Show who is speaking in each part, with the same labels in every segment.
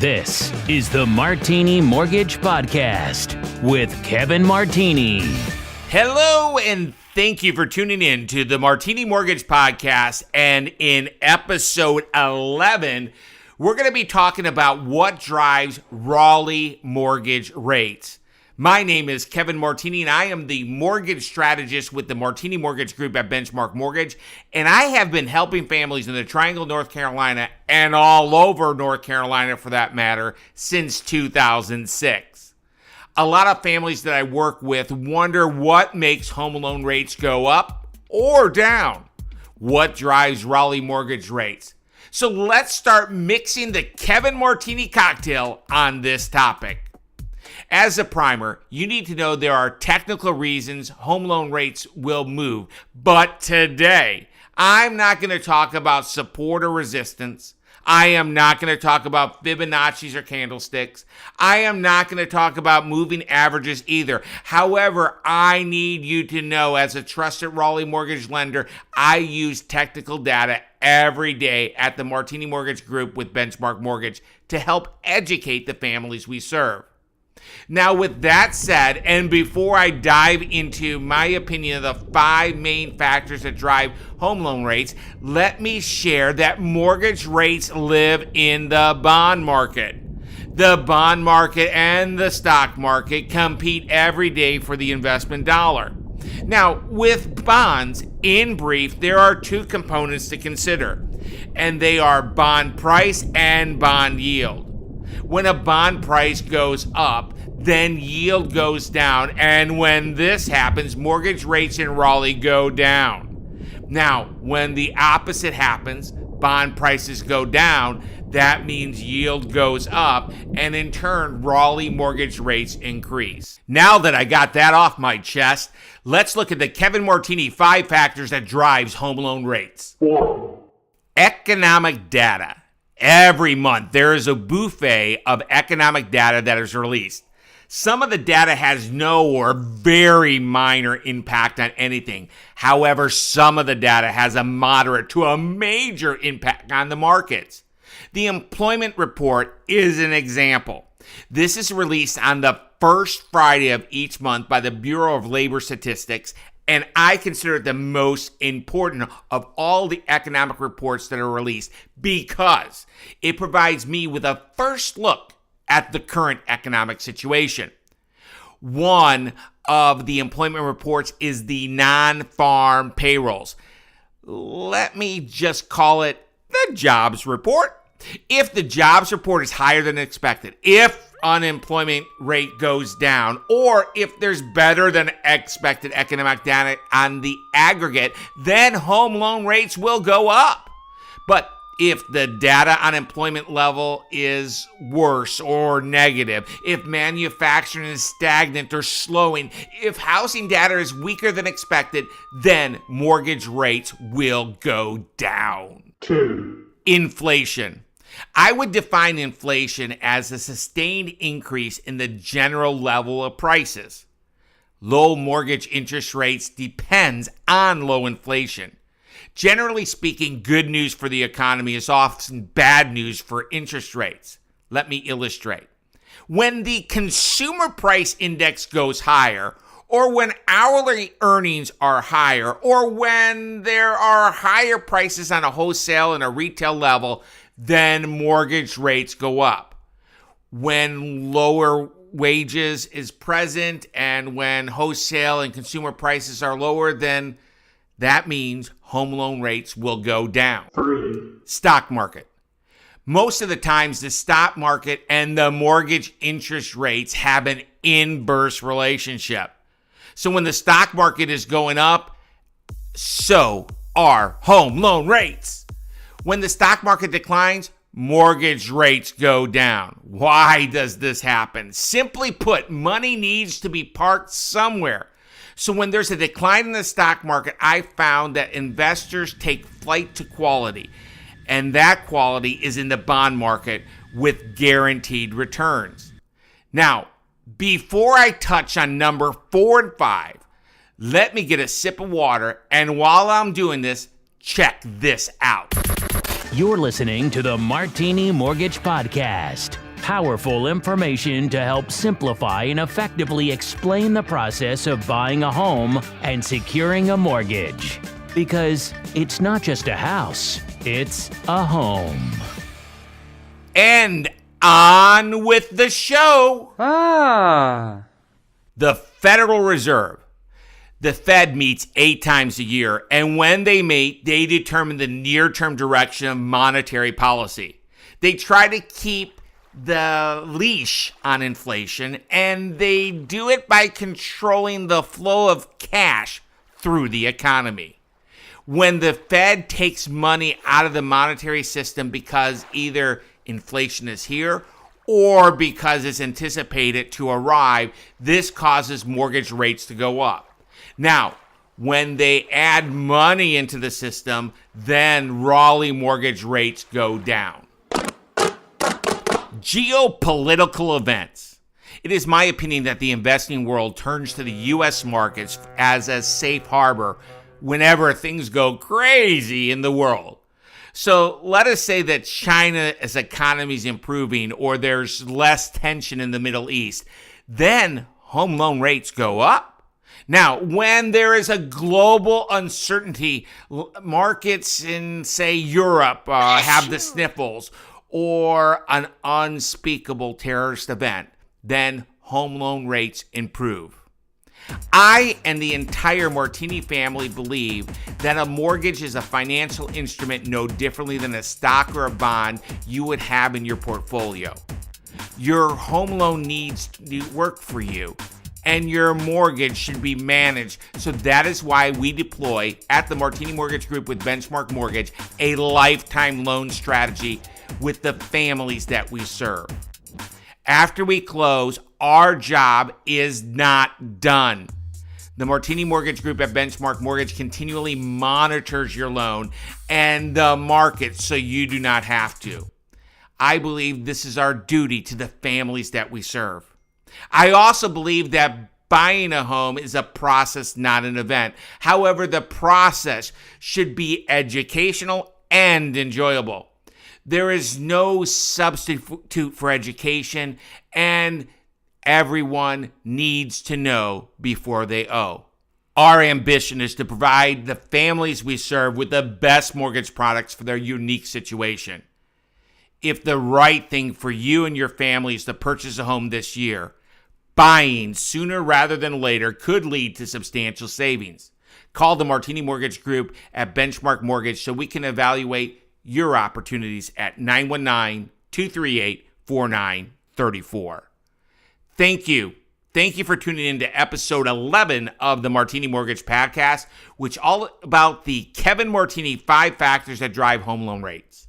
Speaker 1: This is the Martini Mortgage Podcast with Kevin Martini.
Speaker 2: Hello, and thank you for tuning in to the Martini Mortgage Podcast. And in episode 11, we're going to be talking about what drives Raleigh mortgage rates. My name is Kevin Martini, and I am the mortgage strategist with the Martini Mortgage Group at Benchmark Mortgage. And I have been helping families in the Triangle, North Carolina, and all over North Carolina for that matter, since 2006. A lot of families that I work with wonder what makes home loan rates go up or down. What drives Raleigh mortgage rates? So let's start mixing the Kevin Martini cocktail on this topic. As a primer, you need to know there are technical reasons home loan rates will move. But today, I'm not going to talk about support or resistance. I am not going to talk about Fibonacci's or candlesticks. I am not going to talk about moving averages either. However, I need you to know, as a trusted Raleigh mortgage lender, I use technical data every day at the Martini Mortgage Group with Benchmark Mortgage to help educate the families we serve. Now, with that said, and before I dive into my opinion of the 5 main factors that drive home loan rates, let me share that mortgage rates live in the bond market. The bond market and the stock market compete every day for the investment dollar. Now, with bonds, in brief, there are 2 components to consider, and they are bond price and bond yield. When a bond price goes up, then yield goes down, and when this happens, mortgage rates in Raleigh go down. Now, when the opposite happens, bond prices go down, that means yield goes up, and in turn, Raleigh mortgage rates increase. Now that I got that off my chest, let's look at the Kevin Martini 5 factors that drives home loan rates. Economic data. Every month, there is a buffet of economic data that is released. Some of the data has no or very minor impact on anything. However, some of the data has a moderate to a major impact on the markets. The employment report is an example. This is released on the first Friday of each month by the Bureau of Labor Statistics, and I consider it the most important of all the economic reports that are released because it provides me with a first look at the current economic situation. One of the employment reports is the non-farm payrolls. Let me just call it the jobs report. If the jobs report is higher than expected, if unemployment rate goes down, or if there's better than expected economic data on the aggregate, then home loan rates will go up. But if the data on employment level is worse or negative, if manufacturing is stagnant or slowing, if housing data is weaker than expected, then mortgage rates will go down. 2. Inflation. I would define inflation as a sustained increase in the general level of prices. Low mortgage interest rates depends on low inflation. Generally speaking, good news for the economy is often bad news for interest rates. Let me illustrate. When the consumer price index goes higher, or when hourly earnings are higher, or when there are higher prices on a wholesale and a retail level, then mortgage rates go up. When lower wages is present and when wholesale and consumer prices are lower, then that means home loan rates will go down. 3. Stock market. Most of the times, the stock market and the mortgage interest rates have an inverse relationship. So when the stock market is going up, so are home loan rates. When the stock market declines, mortgage rates go down. Why does this happen? Simply put, money needs to be parked somewhere. So when there's a decline in the stock market, I found that investors take flight to quality. And that quality is in the bond market with guaranteed returns. Now, before I touch on number 4 and 5, let me get a sip of water. And while I'm doing this, check this out.
Speaker 1: You're listening to the Martini Mortgage Podcast. powerful information to help simplify and effectively explain the process of buying a home and securing a mortgage. Because it's not just a house, it's a home.
Speaker 2: And on with the show. The Federal Reserve. The Fed meets 8 times a year, and when they meet, they determine the near-term direction of monetary policy. They try to keep the leash on inflation, and they do it by controlling the flow of cash through the economy. When the Fed takes money out of the monetary system because either inflation is here or because it's anticipated to arrive, this causes mortgage rates to go up. Now, when they add money into the system, then Raleigh mortgage rates go down. Geopolitical events. It is my opinion that the investing world turns to the U.S. markets as a safe harbor whenever things go crazy in the world. So let us say that China's economy is improving or there's less tension in the Middle East. Then home loan rates go up. Now, when there is a global uncertainty, markets in, say, Europe have the sniffles or an unspeakable terrorist event, then home loan rates improve. I and the entire Martini family believe that a mortgage is a financial instrument no differently than a stock or a bond you would have in your portfolio. Your home loan needs to work for you, and your mortgage should be managed. So that is why we deploy at the Martini Mortgage Group with Benchmark Mortgage a lifetime loan strategy with the families that we serve. After we close, our job is not done. The Martini Mortgage Group at Benchmark Mortgage continually monitors your loan and the market so you do not have to. I believe this is our duty to the families that we serve. I also believe that buying a home is a process, not an event. However, the process should be educational and enjoyable. There is no substitute for education, and everyone needs to know before they owe. Our ambition is to provide the families we serve with the best mortgage products for their unique situation. If the right thing for you and your family is to purchase a home this year, buying sooner rather than later could lead to substantial savings. Call the Martini Mortgage Group at Benchmark Mortgage so we can evaluate your opportunities at 919-238-4934. Thank you. Thank you for tuning in to episode 11 of the Martini Mortgage Podcast, which all about the Kevin Martini 5 factors that drive home loan rates.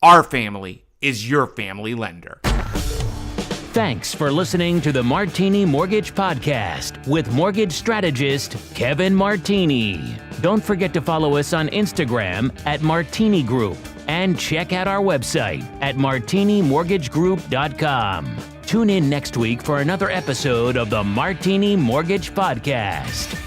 Speaker 2: Our family is your family lender.
Speaker 1: Thanks for listening to the Martini Mortgage Podcast with mortgage strategist Kevin Martini. Don't forget to follow us on Instagram at Martini Group and check out our website at martinimortgagegroup.com. Tune in next week for another episode of the Martini Mortgage Podcast.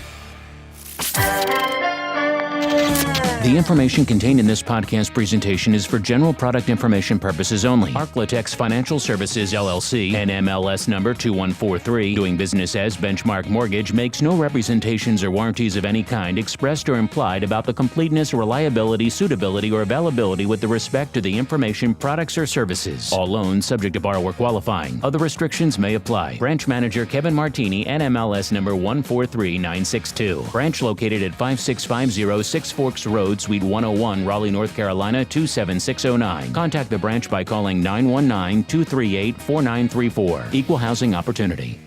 Speaker 1: The information contained in this podcast presentation is for general product information purposes only. Arklatex Financial Services, LLC, NMLS number 2143, doing business as Benchmark Mortgage, makes no representations or warranties of any kind expressed or implied about the completeness, reliability, suitability, or availability with respect to the information, products, or services. All loans subject to borrower qualifying. Other restrictions may apply. Branch Manager Kevin Martini, NMLS number 143962. Branch located at 5650 Six Forks Road, Suite 101, Raleigh, North Carolina 27609. Contact the branch by calling 919-238-4934. Equal housing opportunity.